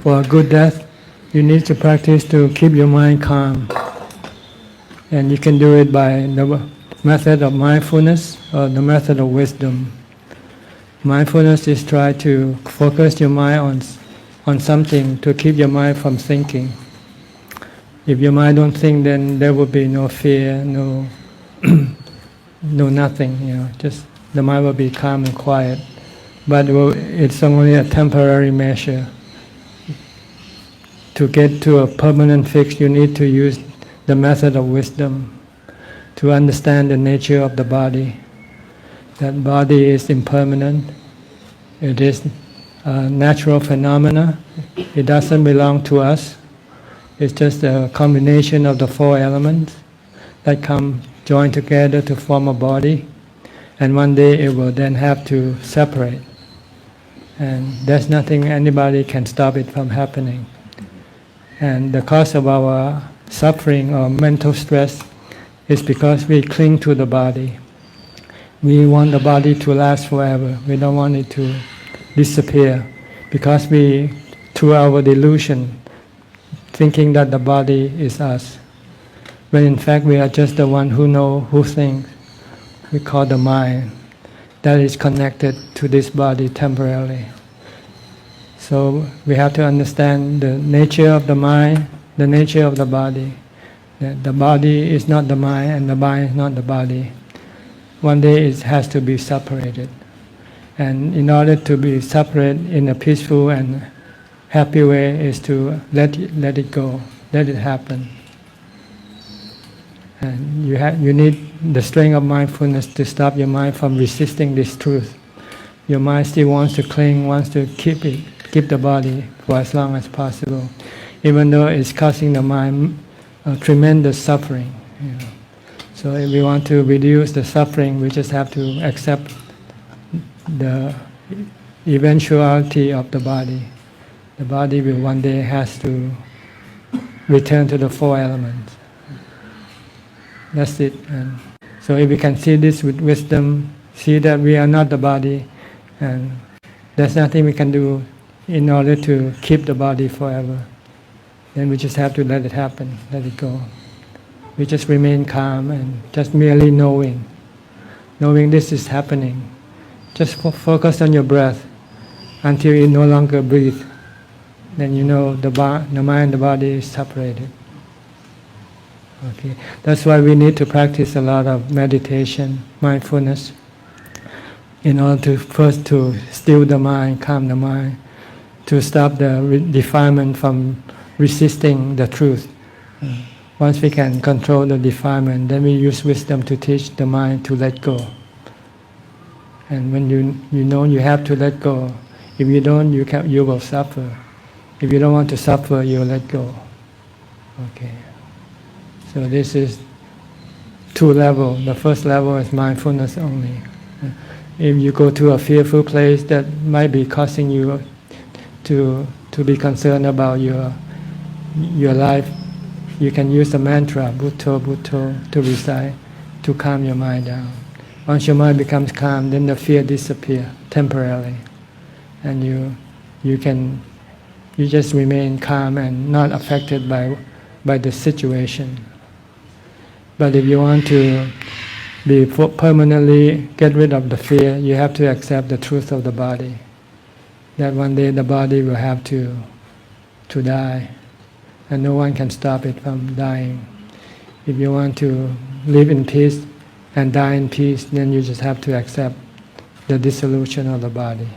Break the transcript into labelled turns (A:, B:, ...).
A: for a good death, you need to practice to keep your mind calm. And you can do it by the method of mindfulness or the method of wisdom. Mindfulness is try to focus your mind on something to keep your mind from thinking. If your mind don't think, then there will be no fear, no nothing. Just the mind will be calm and quiet. But it's only a temporary measure. To get to a permanent fix, you need to use the method of wisdom to understand the nature of the body. That body is impermanent. It is a natural phenomena. It doesn't belong to us. It's just a combination of the four elements that come joined together to form a body. And one day it will then have to separate. And there's nothing anybody can stop it from happening. And the cause of our suffering or mental stress is because we cling to the body. We want the body to last forever. We don't want it to disappear because we, through our delusion, thinking that the body is us. When in fact we are just the one who know, who thinks. We call the mind. That is connected to this body temporarily. So we have to understand the nature of the mind, the nature of the body. That the body is not the mind and the mind is not the body. One day it has to be separated. And in order to be separate in a peaceful and happy way is to let it go, let it happen. And you need the strength of mindfulness to stop your mind from resisting this truth. Your mind still wants to cling, wants to keep the body for as long as possible, even though it's causing the mind tremendous suffering. So if we want to reduce the suffering, we just have to accept the eventuality of the body. The body will one day has to return to the four elements. That's it. And so if we can see this with wisdom, see that we are not the body, and there's nothing we can do in order to keep the body forever, then we just have to let it happen, let it go. We just remain calm and just merely knowing this is happening. Just focus on your breath until you no longer breathe. Then you know the mind and the body is separated. Okay, that's why we need to practice a lot of meditation, mindfulness, in order to first to still the mind, calm the mind, to stop the defilement from resisting the truth. Once we can control the defilement, then we use wisdom to teach the mind to let go. And when you know you have to let go, if you don't, you will suffer. If you don't want to suffer, you let go. Okay. So this is two levels. The first level is mindfulness only. If you go to a fearful place that might be causing you to be concerned about your life, you can use the mantra Bhutto Bhutto to recite to calm your mind down. Once your mind becomes calm, then the fear disappears temporarily, and you just remain calm and not affected by the situation. But if you want to be permanently get rid of the fear, you have to accept the truth of the body. That one day the body will have to die, and no one can stop it from dying. If you want to live in peace and die in peace, then you just have to accept the dissolution of the body.